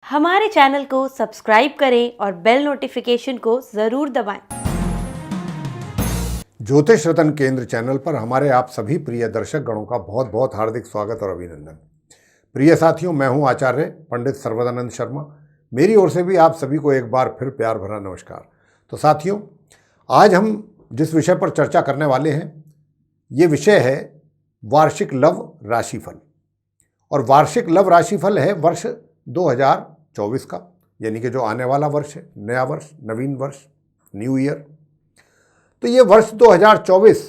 हमारे चैनल को सब्सक्राइब करें और बेल नोटिफिकेशन को ज़रूर दबाएं। ज्योतिष रतन केंद्र चैनल पर हमारे आप सभी प्रिय दर्शक गणों का बहुत बहुत हार्दिक स्वागत और अभिनंदन। प्रिय साथियों, मैं हूं आचार्य पंडित सर्वदानंद शर्मा। मेरी ओर से भी आप सभी को एक बार फिर प्यार भरा नमस्कार। तो साथियों, आज हम जिस विषय पर चर्चा करने वाले हैं, ये विषय है वार्षिक लव राशिफल। और वार्षिक लव राशिफल है वर्ष 2024 का, यानी कि जो आने वाला वर्ष है, नया वर्ष, नवीन वर्ष, न्यू ईयर। तो ये वर्ष 2024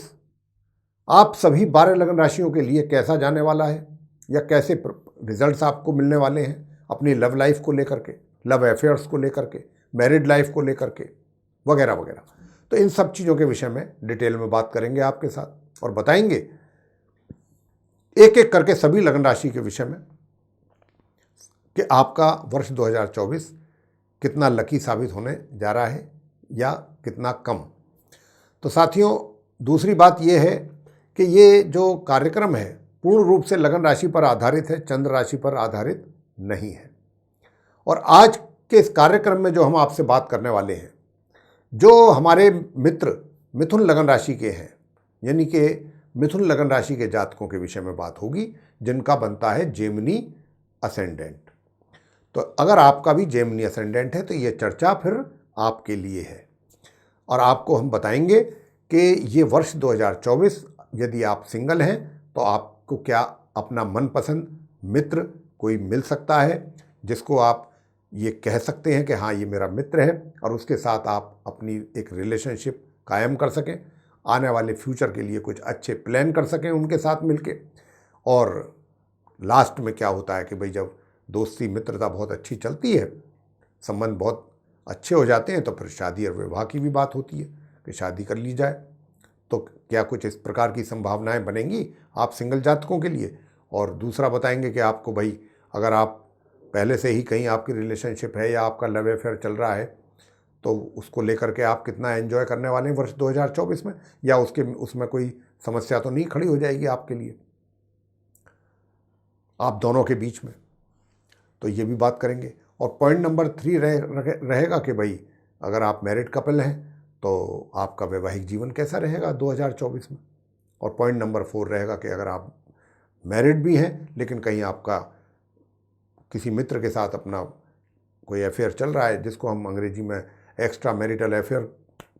आप सभी 12 लग्न राशियों के लिए कैसा जाने वाला है, या कैसे रिजल्ट्स आपको मिलने वाले हैं अपनी लव लाइफ को लेकर के, लव अफेयर्स को लेकर के, मैरिड लाइफ को लेकर के, वगैरह वगैरह। तो इन सब चीज़ों के विषय में डिटेल में बात करेंगे आपके साथ और बताएंगे एक एक करके सभी लग्न राशि के विषय में कि आपका वर्ष 2024 कितना लकी साबित होने जा रहा है या कितना कम। तो साथियों, दूसरी बात यह है कि ये जो कार्यक्रम है पूर्ण रूप से लग्न राशि पर आधारित है, चंद्र राशि पर आधारित नहीं है। और आज के इस कार्यक्रम में जो हम आपसे बात करने वाले हैं, जो हमारे मित्र मिथुन लग्न राशि के हैं, यानी कि मिथुन लग्न राशि के जातकों के विषय में बात होगी जिनका बनता है जेमिनी असेंडेंट। तो अगर आपका भी जेमिनी असेंडेंट है तो ये चर्चा फिर आपके लिए है। और आपको हम बताएंगे कि ये वर्ष 2024 यदि आप सिंगल हैं तो आपको क्या अपना मनपसंद मित्र कोई मिल सकता है जिसको आप ये कह सकते हैं कि हाँ, ये मेरा मित्र है, और उसके साथ आप अपनी एक रिलेशनशिप कायम कर सकें, आने वाले फ्यूचर के लिए कुछ अच्छे प्लान कर सकें उनके साथ मिलके। और लास्ट में क्या होता है कि भाई जब दोस्ती मित्रता बहुत अच्छी चलती है, संबंध बहुत अच्छे हो जाते हैं, तो फिर शादी और विवाह की भी बात होती है कि शादी कर ली जाए। तो क्या कुछ इस प्रकार की संभावनाएं बनेंगी आप सिंगल जातकों के लिए। और दूसरा बताएंगे कि आपको भाई अगर आप पहले से ही कहीं आपकी रिलेशनशिप है या आपका लव अफेयर चल रहा है तो उसको लेकर के आप कितना एंजॉय करने वाले हैं वर्ष 2024 में, या उसमें कोई समस्या तो नहीं खड़ी हो जाएगी आपके लिए, आप दोनों के बीच में। तो ये भी बात करेंगे। और पॉइंट नंबर 3 रहेगा कि भाई अगर आप मैरिड कपल हैं तो आपका वैवाहिक जीवन कैसा रहेगा 2024 में। और पॉइंट नंबर 4 रहेगा कि अगर आप मैरिड भी हैं लेकिन कहीं आपका किसी मित्र के साथ अपना कोई अफेयर चल रहा है, जिसको हम अंग्रेजी में एक्स्ट्रा मैरिटल अफेयर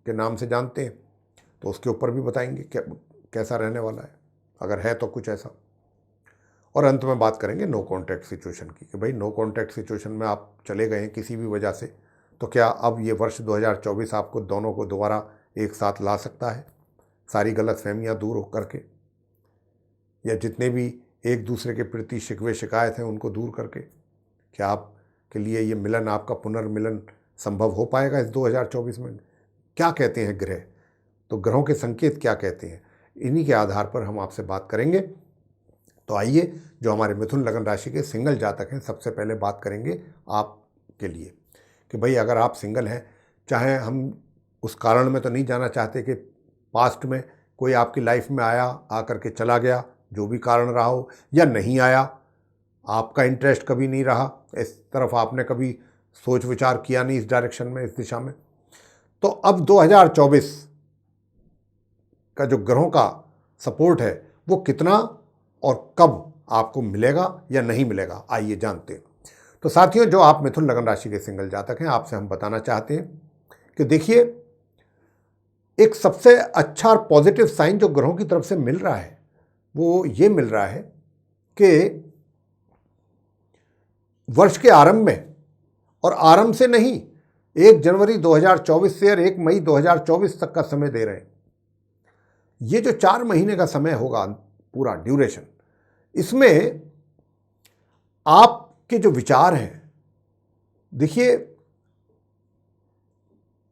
के नाम से जानते हैं, तो उसके ऊपर भी बताएंगे कैसा रहने वाला है, अगर है तो कुछ ऐसा। और अंत में बात करेंगे नो कॉन्टैक्ट सिचुएशन की, कि भाई नो कॉन्टैक्ट सिचुएशन में आप चले गए हैं किसी भी वजह से, तो क्या अब ये वर्ष 2024 आपको दोनों को दोबारा एक साथ ला सकता है, सारी गलतफहमियां दूर हो करके, या जितने भी एक दूसरे के प्रति शिकवे शिकायत हैं उनको दूर करके। क्या आपके लिए ये मिलन, आपका पुनर्मिलन संभव हो पाएगा इस 2024 में? क्या कहते हैं ग्रह, तो ग्रहों के संकेत क्या कहते हैं, इन्हीं के आधार पर हम आपसे बात करेंगे। तो आइए, जो हमारे मिथुन लग्न राशि के सिंगल जातक हैं, सबसे पहले बात करेंगे आपके लिए कि भाई अगर आप सिंगल हैं, चाहे हम उस कारण में तो नहीं जाना चाहते कि पास्ट में कोई आपकी लाइफ में आया, आकर के चला गया, जो भी कारण रहा हो, या नहीं आया, आपका इंटरेस्ट कभी नहीं रहा, इस तरफ आपने कभी सोच विचार किया नहीं, इस डायरेक्शन में, इस दिशा में, तो अब 2024 का जो ग्रहों का सपोर्ट है वो कितना और कब आपको मिलेगा या नहीं मिलेगा, आइए जानते हैं। तो साथियों, जो आप मिथुन लग्न राशि के सिंगल जातक हैं, आपसे हम बताना चाहते हैं कि देखिए, एक सबसे अच्छा और पॉजिटिव साइन जो ग्रहों की तरफ से मिल रहा है वो ये मिल रहा है कि वर्ष के आरंभ में, और आरंभ से नहीं, 1 जनवरी 2024 से और 1 मई 2024 तक का समय दे रहे हैं। ये जो 4 महीने का समय होगा, पूरा ड्यूरेशन, इसमें आपके जो विचार हैं, देखिए,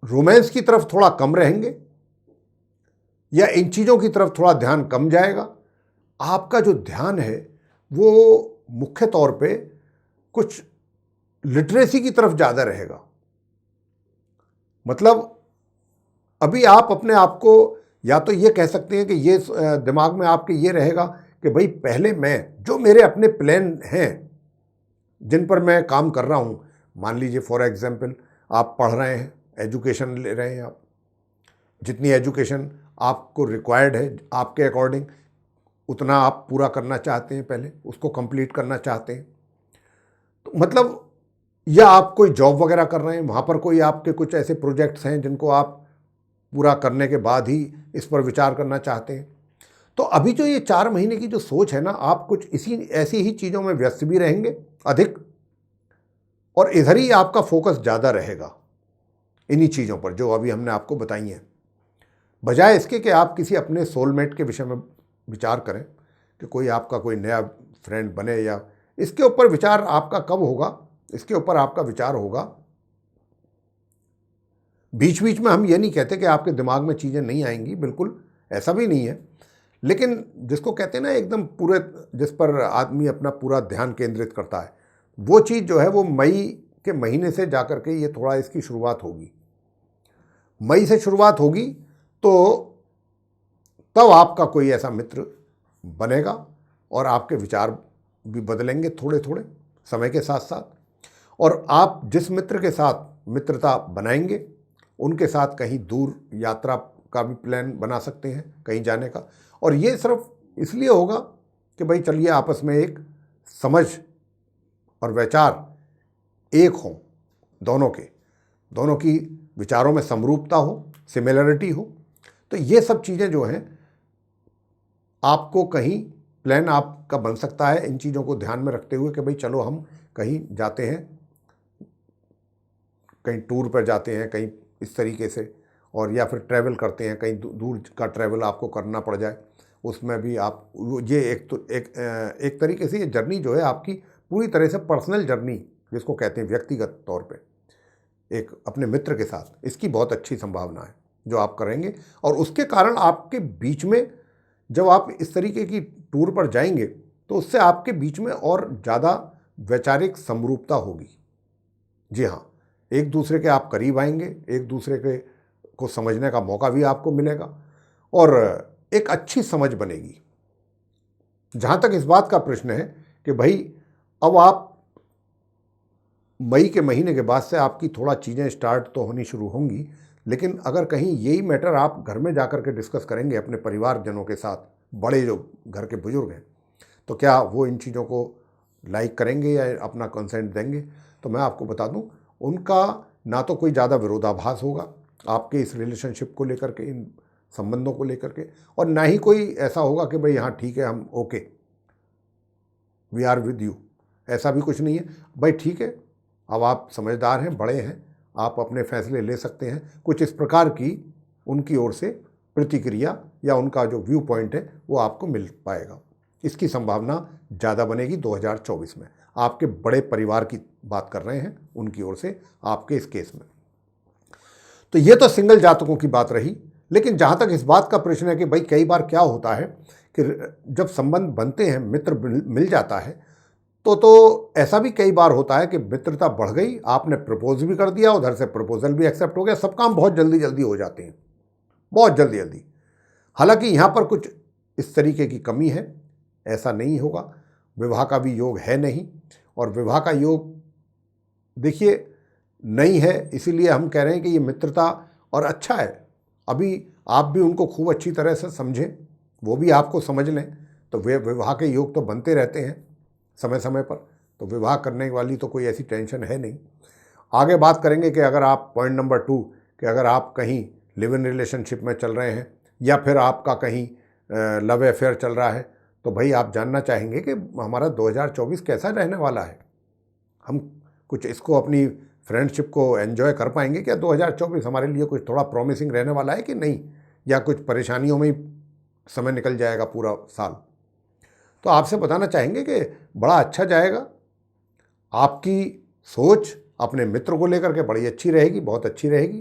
रोमांस की तरफ थोड़ा कम रहेंगे, या इन चीज़ों की तरफ थोड़ा ध्यान कम जाएगा। आपका जो ध्यान है वो मुख्य तौर पे कुछ लिटरेसी की तरफ ज़्यादा रहेगा। मतलब अभी आप अपने आप को या तो ये कह सकते हैं कि ये दिमाग में आपके ये रहेगा कि भाई पहले मैं, जो मेरे अपने प्लान हैं जिन पर मैं काम कर रहा हूँ, मान लीजिए फॉर एग्जांपल आप पढ़ रहे हैं, एजुकेशन ले रहे हैं, आप जितनी एजुकेशन आपको रिक्वायर्ड है आपके अकॉर्डिंग उतना आप पूरा करना चाहते हैं, पहले उसको कंप्लीट करना चाहते हैं। तो मतलब या आप कोई जॉब वगैरह कर रहे हैं, वहाँ पर कोई आपके कुछ ऐसे प्रोजेक्ट्स हैं जिनको आप पूरा करने के बाद ही इस पर विचार करना चाहते हैं। तो अभी जो ये 4 महीने की जो सोच है ना, आप कुछ ऐसी ही चीज़ों में व्यस्त भी रहेंगे अधिक, और इधर ही आपका फोकस ज़्यादा रहेगा इन्हीं चीज़ों पर जो अभी हमने आपको बताई हैं, बजाय इसके कि आप किसी अपने सोलमेट के विषय में विचार करें कि कोई आपका कोई नया फ्रेंड बने, या इसके ऊपर विचार आपका कब होगा, इसके ऊपर आपका विचार होगा बीच बीच में। हम ये नहीं कहते कि आपके दिमाग में चीज़ें नहीं आएंगी, बिल्कुल ऐसा भी नहीं है, लेकिन जिसको कहते हैं ना एकदम पूरे, जिस पर आदमी अपना पूरा ध्यान केंद्रित करता है, वो चीज़ जो है वो मई के महीने से जाकर के ये थोड़ा इसकी शुरुआत होगी। मई से शुरुआत होगी तो तब आपका कोई ऐसा मित्र बनेगा और आपके विचार भी बदलेंगे थोड़े थोड़े समय के साथ साथ, और आप जिस मित्र के साथ मित्रता बनाएंगे उनके साथ कहीं दूर यात्रा का भी प्लान बना सकते हैं, कहीं जाने का। और ये सिर्फ इसलिए होगा कि भाई चलिए आपस में एक समझ और विचार एक हों, दोनों की विचारों में समरूपता हो, सिमिलरिटी हो। तो ये सब चीज़ें जो हैं आपको कहीं प्लान आपका बन सकता है इन चीज़ों को ध्यान में रखते हुए कि भाई चलो हम कहीं जाते हैं, कहीं टूर पर जाते हैं, कहीं इस तरीके से, और या फिर ट्रैवल करते हैं, कहीं दूर का ट्रैवल आपको करना पड़ जाए, उसमें भी आप ये एक तरीके से ये जर्नी जो है आपकी पूरी तरह से पर्सनल जर्नी जिसको कहते हैं व्यक्तिगत तौर पे एक अपने मित्र के साथ, इसकी बहुत अच्छी संभावना है जो आप करेंगे। और उसके कारण आपके बीच में जब आप इस तरीके की टूर पर जाएंगे तो उससे आपके बीच में और ज़्यादा वैचारिक समरूपता होगी। जी हाँ, एक दूसरे के आप करीब आएंगे, एक दूसरे के को समझने का मौका भी आपको मिलेगा और एक अच्छी समझ बनेगी। जहाँ तक इस बात का प्रश्न है कि भाई अब आप मई के महीने के बाद से आपकी थोड़ा चीज़ें स्टार्ट तो होनी शुरू होंगी, लेकिन अगर कहीं यही मैटर आप घर में जाकर के डिस्कस करेंगे अपने परिवारजनों के साथ, बड़े जो घर के बुजुर्ग हैं, तो क्या वो इन चीज़ों को लाइक करेंगे या अपना कंसेंट देंगे? तो मैं आपको बता दूं, उनका ना तो कोई ज़्यादा विरोधाभास होगा आपके इस रिलेशनशिप को लेकर के, इन संबंधों को लेकर के, और ना ही कोई ऐसा होगा कि भाई हाँ ठीक है हम okay we are with you, ऐसा भी कुछ नहीं है। भाई ठीक है, अब आप समझदार हैं, बड़े हैं, आप अपने फैसले ले सकते हैं। कुछ इस प्रकार की उनकी ओर से प्रतिक्रिया या उनका जो व्यू पॉइंट है वो आपको मिल पाएगा। इसकी संभावना ज़्यादा बनेगी 2024 में। आपके बड़े परिवार की बात कर रहे हैं उनकी ओर से आपके इस केस में। तो ये तो सिंगल जातकों की बात रही, लेकिन जहाँ तक इस बात का प्रश्न है कि भाई कई बार क्या होता है कि जब संबंध बनते हैं, मित्र मिल जाता है, तो ऐसा भी कई बार होता है कि मित्रता बढ़ गई, आपने प्रपोज भी कर दिया, उधर से प्रपोजल भी एक्सेप्ट हो गया, सब काम बहुत जल्दी जल्दी हो जाते हैं, बहुत जल्दी जल्दी। हालांकि यहाँ पर कुछ इस तरीके की कमी है, ऐसा नहीं होगा। विवाह का भी योग है नहीं, और विवाह का योग देखिए नहीं है, इसीलिए हम कह रहे हैं कि ये मित्रता और अच्छा है। अभी आप भी उनको खूब अच्छी तरह से समझें, वो भी आपको समझ लें, तो वे विवाह के योग तो बनते रहते हैं समय समय पर, तो विवाह करने वाली तो कोई ऐसी टेंशन है नहीं। आगे बात करेंगे कि अगर आप पॉइंट नंबर 2 कि अगर आप कहीं लिव इन रिलेशनशिप में चल रहे हैं या फिर आपका कहीं लव अफेयर चल रहा है, तो भाई आप जानना चाहेंगे कि हमारा 2024 कैसा रहने वाला है, हम कुछ इसको अपनी फ्रेंडशिप को एंजॉय कर पाएंगे क्या? 2024 हमारे लिए कुछ थोड़ा प्रॉमिसिंग रहने वाला है कि नहीं, या कुछ परेशानियों में ही समय निकल जाएगा पूरा साल? तो आपसे बताना चाहेंगे कि बड़ा अच्छा जाएगा। आपकी सोच अपने मित्र को लेकर के बड़ी अच्छी रहेगी, बहुत अच्छी रहेगी,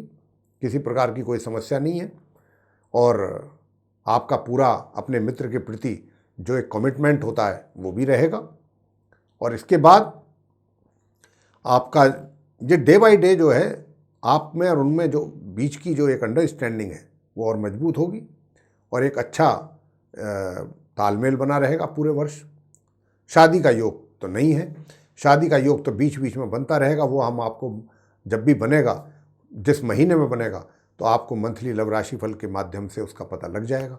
किसी प्रकार की कोई समस्या नहीं है, और आपका पूरा अपने मित्र के प्रति जो एक कमिटमेंट होता है वो भी रहेगा। और इसके बाद आपका ये डे बाय डे जो है आप में और उनमें जो बीच की जो एक अंडरस्टैंडिंग है वो और मजबूत होगी, और एक अच्छा तालमेल बना रहेगा पूरे वर्ष। शादी का योग तो नहीं है, शादी का योग तो बीच बीच में बनता रहेगा, वो हम आपको जब भी बनेगा, जिस महीने में बनेगा, तो आपको मंथली लव राशि फल के माध्यम से उसका पता लग जाएगा।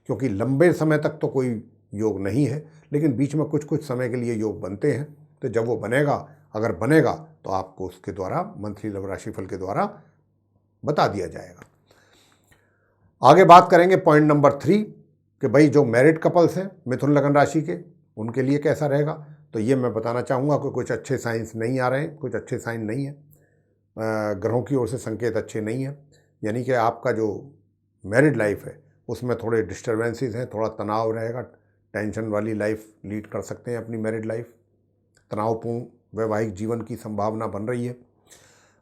क्योंकि लंबे समय तक तो कोई योग नहीं है, लेकिन बीच में कुछ कुछ समय के लिए योग बनते हैं। तो जब वो बनेगा, अगर बनेगा, तो आपको उसके द्वारा मंथली लव राशि फल के द्वारा बता दिया जाएगा। आगे बात करेंगे पॉइंट नंबर 3 कि भाई जो मैरिड कपल्स हैं मिथुन लगन राशि के, उनके लिए कैसा रहेगा। तो ये मैं बताना चाहूँगा कि कुछ अच्छे साइंस नहीं आ रहे हैं, कुछ अच्छे साइन नहीं है, ग्रहों की ओर से संकेत अच्छे नहीं हैं। यानी कि आपका जो मैरिड लाइफ है उसमें थोड़े डिस्टर्बेंसेस हैं, थोड़ा तनाव रहेगा, टेंशन वाली लाइफ लीड कर सकते हैं अपनी मैरिड लाइफ। तनावपूर्ण वैवाहिक जीवन की संभावना बन रही है।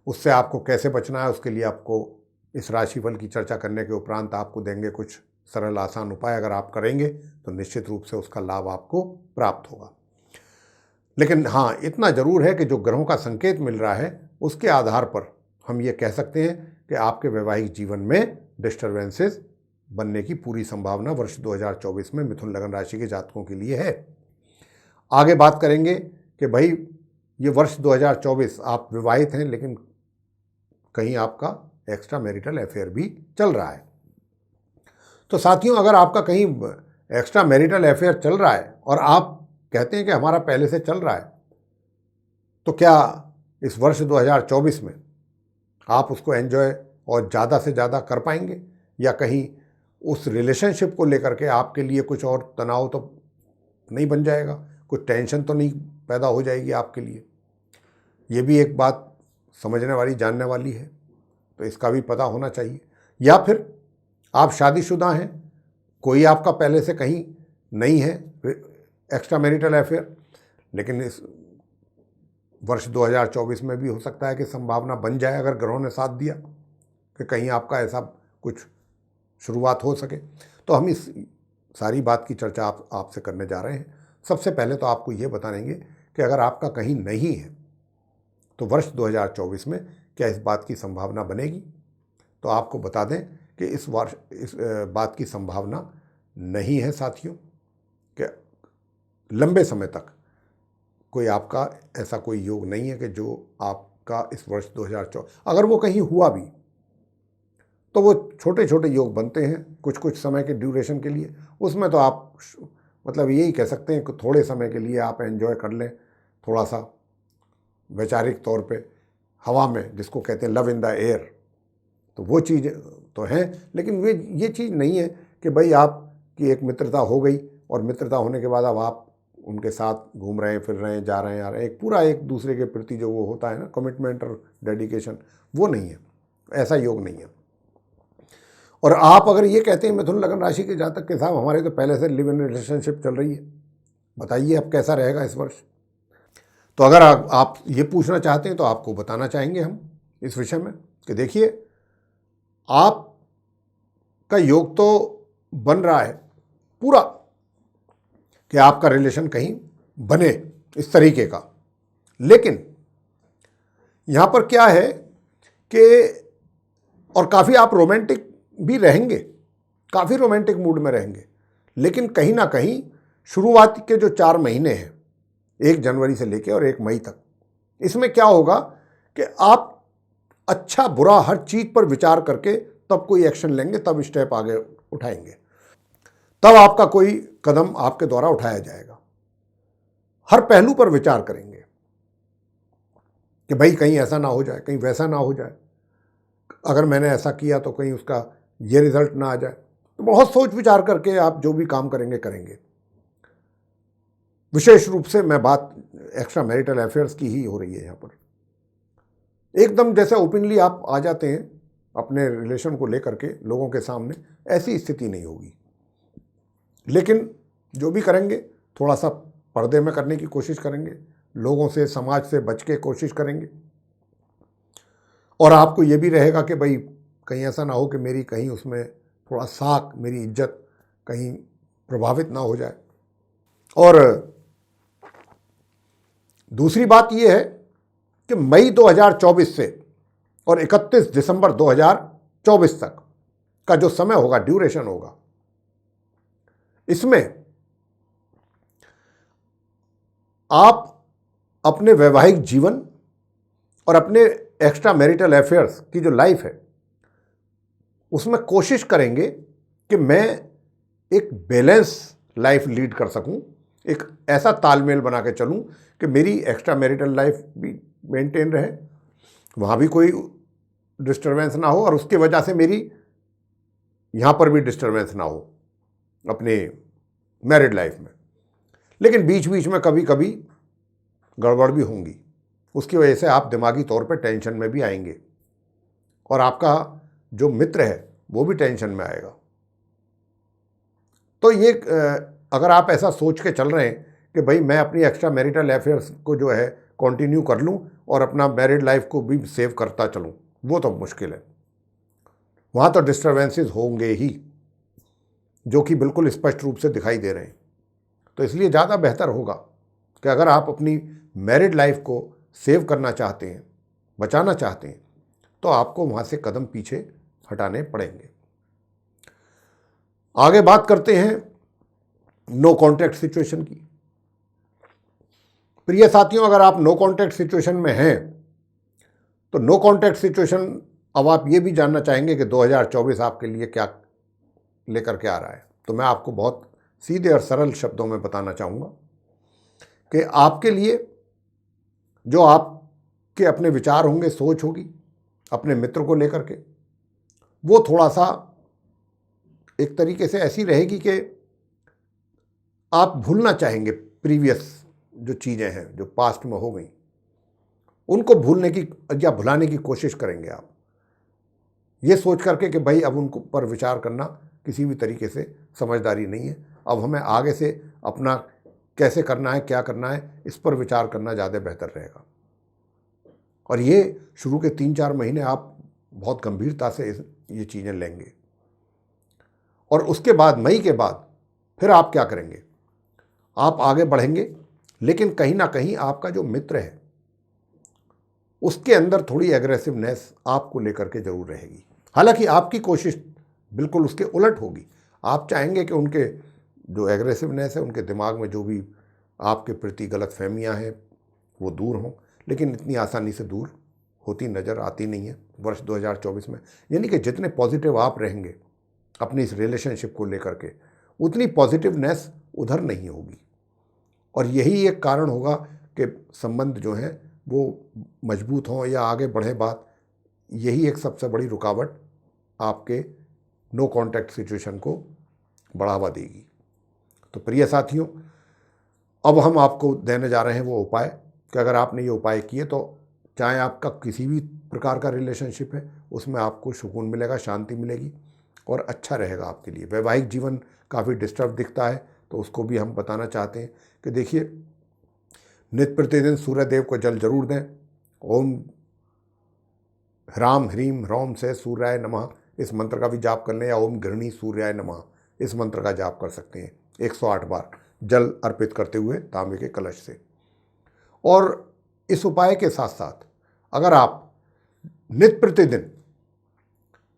उससे आपको कैसे बचना है, उसके लिए आपको इस राशिफल की चर्चा करने के उपरांत आपको देंगे कुछ सरल आसान उपाय। अगर आप करेंगे तो निश्चित रूप से उसका लाभ आपको प्राप्त होगा। लेकिन हाँ, इतना ज़रूर है कि जो ग्रहों का संकेत मिल रहा है उसके आधार पर हम ये कह सकते हैं कि आपके वैवाहिक जीवन में डिस्टर्बेंसेस बनने की पूरी संभावना वर्ष 2024 में मिथुन लगन राशि के जातकों के लिए है। आगे बात करेंगे कि भाई ये वर्ष 2024 आप विवाहित हैं, लेकिन कहीं आपका एक्स्ट्रा मैरिटल अफेयर भी चल रहा है। तो साथियों, अगर आपका कहीं एक्स्ट्रा मैरिटल अफेयर चल रहा है और आप कहते हैं कि हमारा पहले से चल रहा है, तो क्या इस वर्ष 2024 में आप उसको एंजॉय और ज़्यादा से ज़्यादा कर पाएंगे, या कहीं उस रिलेशनशिप को लेकर के आपके लिए कुछ और तनाव तो नहीं बन जाएगा, कुछ टेंशन तो नहीं पैदा हो जाएगी आपके लिए। ये भी एक बात समझने वाली जानने वाली है, तो इसका भी पता होना चाहिए। या फिर आप शादीशुदा हैं, कोई आपका पहले से कहीं नहीं है एक्स्ट्रा मैरिटल अफेयर, लेकिन इस वर्ष 2024 में भी हो सकता है कि संभावना बन जाए, अगर ग्रहों ने साथ दिया, कि कहीं आपका ऐसा कुछ शुरुआत हो सके। तो हम इस सारी बात की चर्चा आपसे करने जा रहे हैं। सबसे पहले तो आपको ये बताएंगे कि अगर आपका कहीं नहीं है तो वर्ष 2024 में क्या इस बात की संभावना बनेगी। तो आपको बता दें कि इस बात की संभावना नहीं है साथियों, कि लंबे समय तक कोई आपका ऐसा कोई योग नहीं है कि जो आपका इस वर्ष 2024, अगर वो कहीं हुआ भी तो वो छोटे छोटे योग बनते हैं कुछ कुछ समय के ड्यूरेशन के लिए। उसमें तो आप मतलब यही कह सकते हैं कि थोड़े समय के लिए आप एंजॉय कर लें, थोड़ा सा वैचारिक तौर पे हवा में, जिसको कहते हैं लव इन द एयर, तो वो चीज़ तो है। लेकिन ये चीज़ नहीं है कि भाई आपकी एक मित्रता हो गई और मित्रता होने के बाद अब आप उनके साथ घूम रहे हैं, फिर रहे हैं, जा रहे हैं, आ रहे हैं, एक पूरा एक दूसरे के प्रति जो वो होता है ना कमिटमेंट और डेडिकेशन, वो नहीं है, ऐसा योग नहीं है। और आप अगर ये कहते हैं मिथुन लगन राशि के जातक के साथ हमारे तो पहले से लिव इन रिलेशनशिप चल रही है, बताइए अब कैसा रहेगा इस वर्ष। तो अगर आप ये पूछना चाहते हैं तो आपको बताना चाहेंगे हम इस विषय में कि देखिए, आपका योग तो बन रहा है पूरा कि आपका रिलेशन कहीं बने इस तरीके का, लेकिन यहाँ पर क्या है कि और काफ़ी आप रोमांटिक भी रहेंगे, काफ़ी रोमांटिक मूड में रहेंगे, लेकिन कहीं ना कहीं शुरुआत के जो 4 महीने हैं, 1 जनवरी से लेकर और 1 मई तक, इसमें क्या होगा कि आप अच्छा बुरा हर चीज़ पर विचार करके तब कोई एक्शन लेंगे, तब स्टेप आगे उठाएंगे, तब आपका कोई कदम आपके द्वारा उठाया जाएगा। हर पहलू पर विचार करेंगे कि भाई कहीं ऐसा ना हो जाए, कहीं वैसा ना हो जाए, अगर मैंने ऐसा किया तो कहीं उसका ये रिजल्ट ना आ जाए। तो बहुत सोच विचार करके आप जो भी काम करेंगे। विशेष रूप से मैं बात एक्स्ट्रा मैरिटल अफेयर्स की ही हो रही है यहाँ पर। एकदम जैसे ओपनली आप आ जाते हैं अपने रिलेशन को लेकर के लोगों के सामने, ऐसी स्थिति नहीं होगी। लेकिन जो भी करेंगे थोड़ा सा पर्दे में करने की कोशिश करेंगे, लोगों से, समाज से बच के कोशिश करेंगे। और आपको ये भी रहेगा कि भाई कहीं ऐसा ना हो कि मेरी कहीं उसमें थोड़ा साख, मेरी इज्जत कहीं प्रभावित ना हो जाए। और दूसरी बात ये है कि मई 2024 से और 31 दिसंबर 2024 तक का जो समय होगा, ड्यूरेशन होगा, इसमें आप अपने वैवाहिक जीवन और अपने एक्स्ट्रा मैरिटल अफेयर्स की जो लाइफ है उसमें कोशिश करेंगे कि मैं एक बैलेंस लाइफ लीड कर सकूं, एक ऐसा तालमेल बना के चलूं कि मेरी एक्स्ट्रा मैरिटल लाइफ भी मेंटेन रहे, वहाँ भी कोई डिस्टरबेंस ना हो और उसकी वजह से मेरी यहाँ पर भी डिस्टरबेंस ना हो अपने मैरिड लाइफ में। लेकिन बीच बीच में कभी कभी गड़बड़ भी होंगी, उसकी वजह से आप दिमागी तौर पर टेंशन में भी आएंगे और आपका जो मित्र है वो भी टेंशन में आएगा। तो ये अगर आप ऐसा सोच के चल रहे हैं कि भाई मैं अपनी एक्स्ट्रा मैरिटल अफेयर्स को जो है कंटिन्यू कर लूं और अपना मैरिड लाइफ को भी सेव करता चलूं, वो तो मुश्किल है। वहाँ तो डिस्टर्बेंसेस होंगे ही, जो कि बिल्कुल स्पष्ट रूप से दिखाई दे रहे हैं। तो इसलिए ज़्यादा बेहतर होगा कि अगर आप अपनी मैरिड लाइफ को सेव करना चाहते हैं, बचाना चाहते हैं, तो आपको वहाँ से कदम पीछे हटाने पड़ेंगे। आगे बात करते हैं नो कॉन्टैक्ट सिचुएशन की। प्रिय साथियों, अगर आप नो कॉन्टैक्ट सिचुएशन में हैं तो नो कॉन्टैक्ट सिचुएशन, अब आप ये भी जानना चाहेंगे कि 2024 आपके लिए क्या लेकर के आ रहा है। तो मैं आपको बहुत सीधे और सरल शब्दों में बताना चाहूँगा कि आपके लिए जो आपके अपने विचार होंगे, सोच होगी अपने मित्र को लेकर के, वो थोड़ा सा एक तरीके से ऐसी रहेगी कि आप भूलना चाहेंगे प्रीवियस जो चीज़ें हैं जो पास्ट में हो गई, उनको भूलने की या भुलाने की कोशिश करेंगे आप, ये सोच करके कि भाई अब उनको पर विचार करना किसी भी तरीके से समझदारी नहीं है, अब हमें आगे से अपना कैसे करना है, क्या करना है, इस पर विचार करना ज़्यादा बेहतर रहेगा। और ये शुरू के 3-4 महीने आप बहुत गंभीरता से ये चीज़ें लेंगे और उसके बाद मई के बाद फिर आप क्या करेंगे, आप आगे बढ़ेंगे, लेकिन कहीं ना कहीं आपका जो मित्र है उसके अंदर थोड़ी एग्रेसिवनेस आपको लेकर के जरूर रहेगी। हालांकि आपकी कोशिश बिल्कुल उसके उलट होगी। आप चाहेंगे कि उनके जो एग्रेसिवनेस है, उनके दिमाग में जो भी आपके प्रति गलत फहमियाँ हैं वो दूर हों, लेकिन इतनी आसानी से दूर होती नज़र आती नहीं है वर्ष 2024 में। यानी कि जितने पॉजिटिव आप रहेंगे अपनी इस रिलेशनशिप को लेकर के, उतनी पॉजिटिवनेस उधर नहीं होगी और यही एक कारण होगा कि संबंध जो हैं वो मजबूत हों या आगे बढ़े बात। यही एक सबसे बड़ी रुकावट आपके नो कॉन्टैक्ट सिचुएशन को बढ़ावा देगी। तो प्रिय साथियों, अब हम आपको देने जा रहे हैं वो उपाय कि अगर आपने ये उपाय किए तो चाहे आपका किसी भी प्रकार का रिलेशनशिप है उसमें आपको सुकून मिलेगा, शांति मिलेगी और अच्छा रहेगा आपके लिए। वैवाहिक जीवन काफ़ी डिस्टर्ब दिखता है तो उसको भी हम बताना चाहते हैं कि देखिए, नित्य प्रतिदिन सूर्य देव को जल जरूर दें। ओम ह्राम ह्रीम ह्रौम से सूर्याय नमः इस मंत्र का भी जाप कर लें, या ओम गृहिणी सूर्याय नमः इस मंत्र का जाप कर सकते हैं 108 बार जल अर्पित करते हुए तांबे के कलश से। और इस उपाय के साथ साथ अगर आप नित्य प्रतिदिन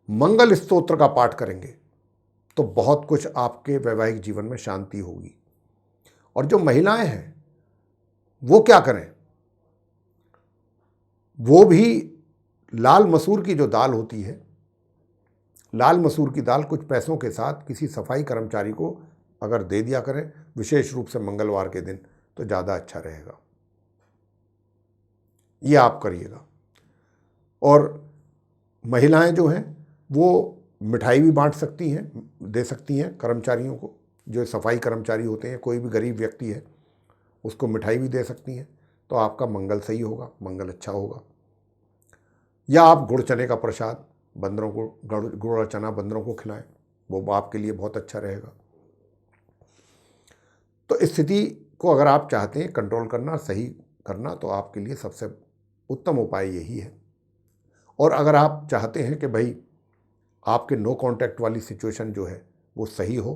मंगल स्तोत्र का पाठ करेंगे तो बहुत कुछ आपके वैवाहिक जीवन में शांति होगी। और जो महिलाएं हैं वो क्या करें, वो भी लाल मसूर की जो दाल होती है, लाल मसूर की दाल कुछ पैसों के साथ किसी सफाई कर्मचारी को अगर दे दिया करें, विशेष रूप से मंगलवार के दिन, तो ज़्यादा अच्छा रहेगा। ये आप करिएगा। और महिलाएं जो हैं वो मिठाई भी बांट सकती हैं, दे सकती हैं कर्मचारियों को, जो सफाई कर्मचारी होते हैं, कोई भी गरीब व्यक्ति है उसको मिठाई भी दे सकती हैं, तो आपका मंगल सही होगा, मंगल अच्छा होगा। या आप गुड़ चने का प्रसाद बंदरों को, गुड़ और चना बंदरों को खिलाएं, वो आपके लिए बहुत अच्छा रहेगा। तो इस स्थिति को अगर आप चाहते हैं कंट्रोल करना, सही करना, तो आपके लिए सबसे उत्तम उपाय यही है। और अगर आप चाहते हैं कि भाई आपके नो कॉन्टैक्ट वाली सिचुएशन जो है वो सही हो,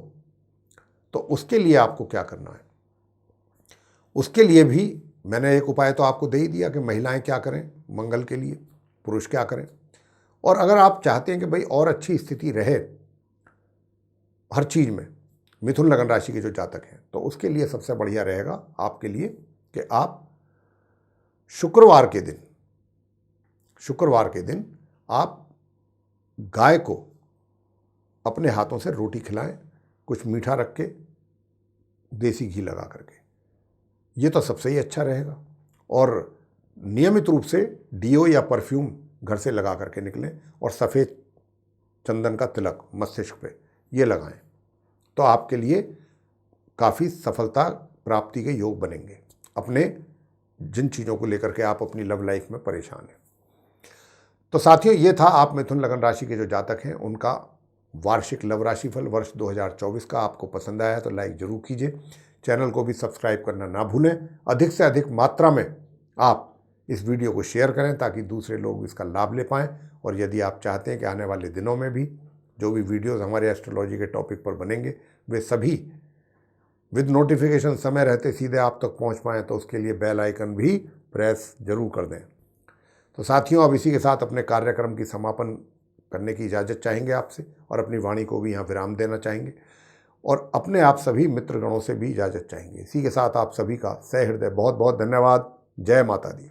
तो उसके लिए आपको क्या करना है, उसके लिए भी मैंने एक उपाय तो आपको दे ही दिया कि महिलाएं क्या करें मंगल के लिए, पुरुष क्या करें। और अगर आप चाहते हैं कि भाई और अच्छी स्थिति रहे हर चीज़ में, मिथुन लगन राशि के जो जातक हैं, तो उसके लिए सबसे बढ़िया रहेगा आपके लिए कि आप शुक्रवार के दिन आप गाय को अपने हाथों से रोटी खिलाएं, कुछ मीठा रख के, देसी घी लगा करके। ये तो सबसे ही अच्छा रहेगा। और नियमित रूप से डीओ या परफ्यूम घर से लगा करके निकलें और सफ़ेद चंदन का तिलक मस्तिष्क पे ये लगाएं, तो आपके लिए काफ़ी सफलता प्राप्ति के योग बनेंगे अपने जिन चीज़ों को लेकर के आप अपनी लव लाइफ में परेशान हैं। तो साथियों, ये था आप मिथुन लगन राशि के जो जातक हैं उनका वार्षिक लव राशिफल वर्ष 2024 का। आपको पसंद आया तो लाइक जरूर कीजिए, चैनल को भी सब्सक्राइब करना ना भूलें। अधिक से अधिक मात्रा में आप इस वीडियो को शेयर करें ताकि दूसरे लोग इसका लाभ ले पाएँ। और यदि आप चाहते हैं कि आने वाले दिनों में भी जो भी वीडियोज़ हमारे एस्ट्रोलॉजी के टॉपिक पर बनेंगे वे सभी विद नोटिफिकेशन समय रहते सीधे आप तक पहुंच पाएँ, तो उसके लिए बेल आइकन भी प्रेस जरूर कर दें। तो साथियों, अब इसी के साथ अपने कार्यक्रम की समापन करने की इजाज़त चाहेंगे आपसे और अपनी वाणी को भी यहाँ विराम देना चाहेंगे और अपने आप सभी मित्रगणों से भी इजाज़त चाहेंगे। इसी के साथ आप सभी का सहृदय बहुत बहुत धन्यवाद। जय माता दी।